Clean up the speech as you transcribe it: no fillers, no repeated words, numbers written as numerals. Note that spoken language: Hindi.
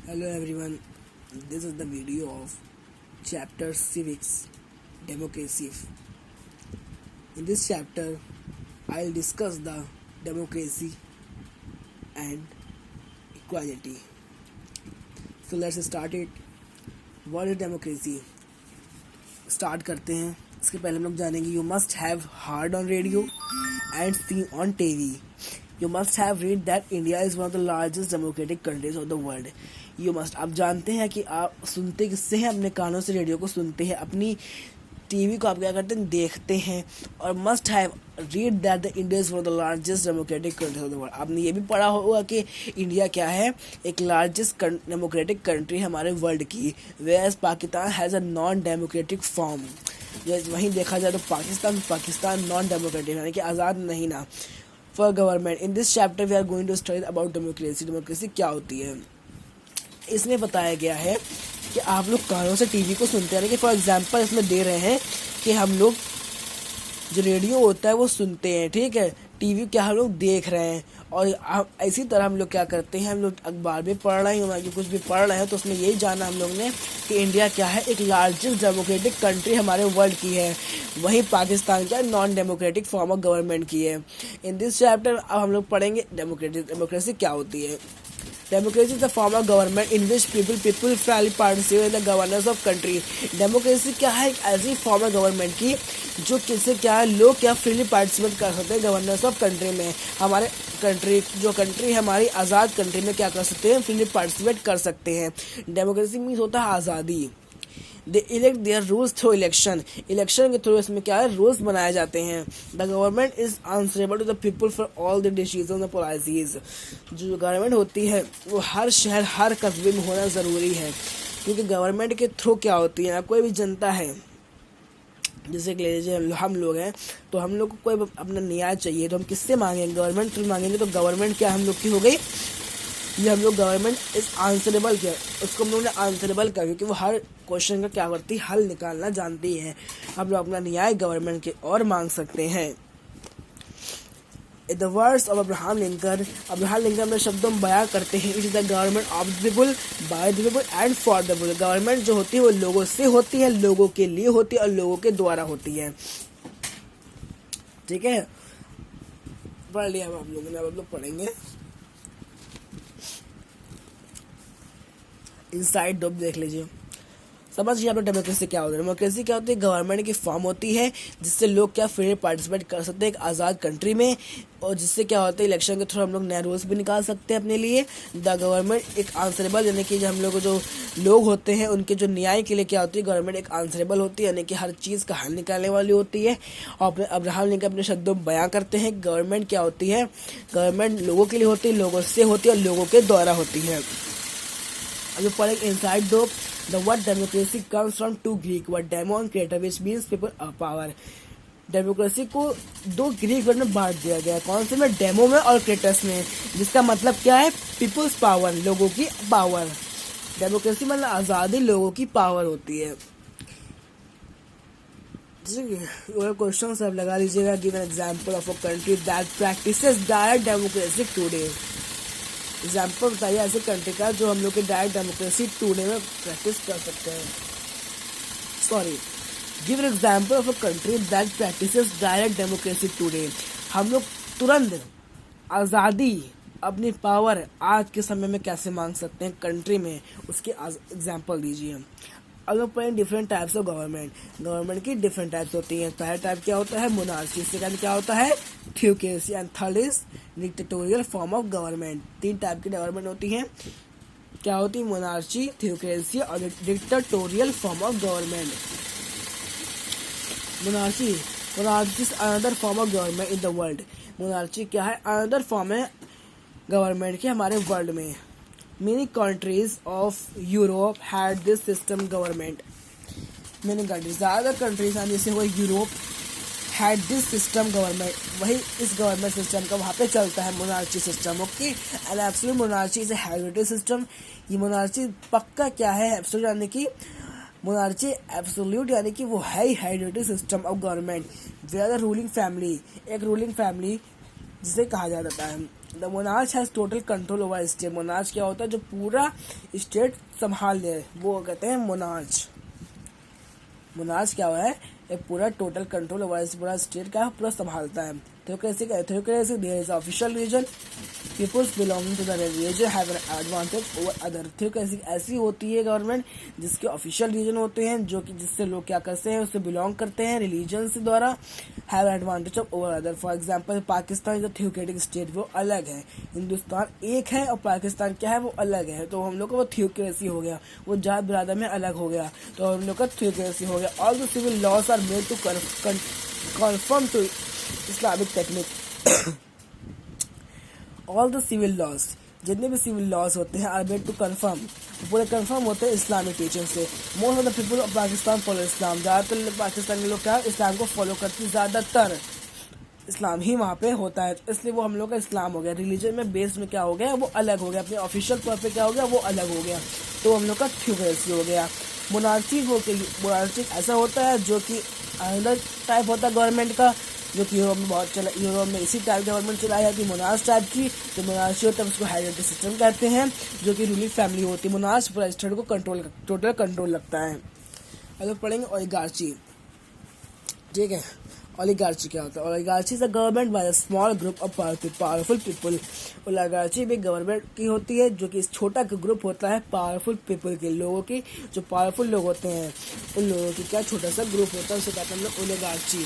Hello everyone, this is the video of chapter Civics Democracy. In this chapter, I'll discuss the democracy and equality. So let's start it. What is democracy? Start करते हैं. इसके पहले हम लोग जानेंगे you must have heard on radio and seen on TV. You must have read that India is one of the largest democratic countries of the world. You must, आप जानते हैं कि आप सुनते किससे हैं? अपने कानों से रेडियो को सुनते हैं, अपनी टीवी को आप क्या करते हैं? देखते हैं. और must have read that the India is one of the largest democratic country of the world. आपने ये भी पढ़ा होगा कि इंडिया क्या है? एक लार्जेस्ट डेमोक्रेटिक कंट्री हमारे वर्ल्ड की. Where Pakistan has a non democratic form. वहीं देखा जाए तो पाकिस्तान नॉन डेमोक्रेटिक यानी कि आज़ाद नहीं ना. For government in this chapter we are going to study about democracy. Democracy क्या होती है? इसमें बताया गया है कि आप लोग कानों से टीवी को सुनते हैं. कि फॉर एग्जांपल इसमें दे रहे हैं कि हम लोग जो रेडियो होता है वो सुनते हैं, ठीक है. टीवी क्या हम लोग देख रहे हैं. और इसी तरह हम लोग क्या करते हैं? हम लोग अखबार में पढ़ रहे हैं कि कुछ भी पढ़ रहे हैं तो उसमें यही जाना हम लोग ने कि इंडिया क्या है? एक लार्जेस्ट डेमोक्रेटिक कंट्री हमारे वर्ल्ड की है. वहीं पाकिस्तान क्या non democratic form of government की है. इन दिस चैप्टर अब हम लोग पढ़ेंगे डेमोक्रेसी क्या होती है. Democracy is a form of government in which people freely participate in the governance of country. Democracy क्या है? एक ऐसी फॉर्म है गवर्नमेंट की जो किससे क्या है? लोग क्या फ्रीली पार्टिसिपेट कर सकते हैं गवर्नेंस ऑफ कंट्री में. हमारे कंट्री हमारी आज़ाद कंट्री में क्या कर सकते हैं? फ्रीली पार्टिसिपेट कर सकते हैं. डेमोक्रेसी मीन्स होता है आज़ादी. They elect their rules through election. Election के थ्रू इसमें क्या है? रूल्स बनाए जाते हैं. The government is answerable to the people for all the decision and policies. जो गवर्नमेंट होती है वो हर शहर हर कस्बे में होना ज़रूरी है, क्योंकि गवर्नमेंट के थ्रू क्या होती है? कोई भी जनता है, जैसे कि ले लीजिए हम लोग हैं तो हम लोग को कोई अपना न्याय चाहिए तो हम किससे मांगेंगे? गवर्नमेंट थ्रू मांगेंगे. तो गवर्नमेंट क्या हम लोग की हो गई? ये हम लोग गवर्नमेंट इज आंसरेबल किया, उसको हम लोग ने आंसरेबल किया क्योंकि वो हर क्वेश्चन का क्या करती है? हल निकालना जानती है. हम लोग अपना न्याय गवर्नमेंट के और मांग सकते हैं. The words of Abraham Lincoln अपने शब्दों में बयां करते हैं. It is the government of the people, by the people and for the people. Government जो होती है वो लोगों से होती है, लोगों के लिए होती है और लोगों के द्वारा होती है. ठीक है, पढ़ लिया आप लोगों ने. अब आप लोग पढ़ेंगे इनसाइड डोप. देख लीजिए, समझिए आप लोग डेमोक्रेसी क्या होती है. डेमोक्रेसी क्या होती है? गवर्नमेंट की फॉर्म होती है जिससे लोग क्या फ्री पार्टिसिपेट कर सकते हैं एक आज़ाद कंट्री में, और जिससे क्या होता है? इलेक्शन के थ्रू हम लोग नए रूल्स भी निकाल सकते हैं अपने लिए. द गवर्नमेंट एक आंसरेबल यानी कि हम लोग जो लोग होते हैं उनके जो न्याय के लिए क्या होती है? गवर्नमेंट एक आंसरेबल होती है यानी कि हर चीज़ का हल निकालने वाली होती है. और अपने अब्राहम लिंकन अपने शब्दों में बयां करते हैं गवर्नमेंट क्या होती है? गवर्नमेंट लोगों के लिए होती है, लोगों से होती है और लोगों के द्वारा होती है. अब पढ़ेंगे inside dope. The word democracy comes from two Greek word demo and creator, which means people of power. Democracy को दो ग्रीक वर्ड में बांट दिया गया है. कौन से में? डेमो में और क्रेटस में, जिसका मतलब क्या है? पीपल्स पावर, लोगों की पावर. डेमोक्रेसी मतलब आज़ादी, लोगों की पावर होती है. क्वेश्चन सब लगा लीजिएगा. Give an example of a country that practices direct democracy today. Example बताइए ऐसे कंट्री का जो हम लोग के डायरेक्ट डेमोक्रेसी टुडे में प्रैक्टिस कर सकते हैं. Sorry, give an example of a country that practices direct democracy today. हम लोग तुरंत आज़ादी, अपनी पावर आज के समय में कैसे मांग सकते हैं कंट्री में, उसकी एग्जाम्पल दीजिए. अब लोग पढ़ें different types of government. Government की डिफरेंट टाइप्स होती हैं. पहला टाइप क्या होता है? मोनार्ची. सेकंड क्या होता है? Theocracy. And third is dictatorial form of government. 3 type की गवर्नमेंट होती हैं. क्या होती है? मोनार्ची, थ्योक्रेसी और dictatorial form of government. Monarchy is another form of government in the world. Monarchy क्या है? अनदर फॉर्म है गवर्नमेंट की हमारे वर्ल्ड में. Many countries of Europe had this system government. Many countries, ज़्यादा कंट्रीज हैं जैसे वो Europe had this system government. वही इस गवर्नमेंट सिस्टम का वहाँ पे चलता है monarchy system. Okay, and absolute monarchy is a heritage system. ये मोनार्ची पक्का क्या है? एब्सोल्यूट यानी कि मोनार्ची एब्सोल्यूट यानी कि वो है heritage system of government. Where the ruling family, एक रूलिंग फैमिली जिसे कहा जाता है the monarch has total control over state. Monarch क्या होता है? जो पूरा स्टेट संभाल ले, वो कहते हैं मोनार्च। मोनार्च क्या हुआ है? एक पूरा टोटल कंट्रोल ओवर पूरा स्टेट का पूरा संभालता है। Theocracy there is official reason, peoples belonging to the reason have an advantage over other. Theocracy ऐसी होती है गवर्नमेंट जिसके ऑफिशियल रीजन होते हैं, जो कि जिससे लोग क्या करते हैं, उससे बिलोंग करते हैं रिलीजन से द्वारा, have advantage of over other. For example Pakistan is a theocratic state, वो अलग है। हिंदुस्तान एक है और पाकिस्तान क्या है, वो अलग है। तो हम लोग का वो थ्योक्रेसी हो गया, वो जात बिरादर में अलग हो गया, तो हम लोग का थ्योक्रेसी हो गया। All the civil laws are made to confirm to Islamic technique. All the civil laws, जितने भी सिविल लॉस होते हैं, आर मेड टू कन्फर्म, पूरे कन्फर्म होते हैं इस्लामिक टीचिंग से। Most of the people of Pakistan follow Islam, ज़्यादातर पाकिस्तान के लोग क्या इस्लाम को फॉलो करते हैं, ज़्यादातर इस्लाम ही वहाँ पे होता है, इसलिए वो हम लोग का इस्लाम हो गया। रिलीजन में बेस में क्या हो गया, वो अलग हो गया, अपने ऑफिशियल तौर पे क्या हो गया, वो अलग हो गया, तो हम लोग का थ्योक्रेसी हो गया। मोनार्ची ऐसा होता है जो कि अनदर टाइप होता है गवर्नमेंट का, जो कि यूरोप में बहुत चला, यूरोप में इसी टाइप गवर्नमेंट चलाई जाती है मोनार्च टाइप की। जो मोनार्ची होता है उसको हेरिडिटरी सिस्टम कहते हैं, जो कि रूलिंग फैमिली होती है। मोनार्च पूरा स्टेट को टोटल कंट्रोल रखता है। अब पढ़ेंगे ओलिगार्ची, ठीक है। ओलिगार्ची क्या होता है? Oligarchy is a government by a small group of powerful people. Oligarchy भी गवर्नमेंट की होती है, जो कि छोटा ग्रुप होता है पावरफुल पीपल के, लोगों की, जो पावरफुल लोग होते हैं उन लोगों की क्या छोटा सा ग्रुप होता है, उसे कहते हैं हम लोग ओलिगार्ची।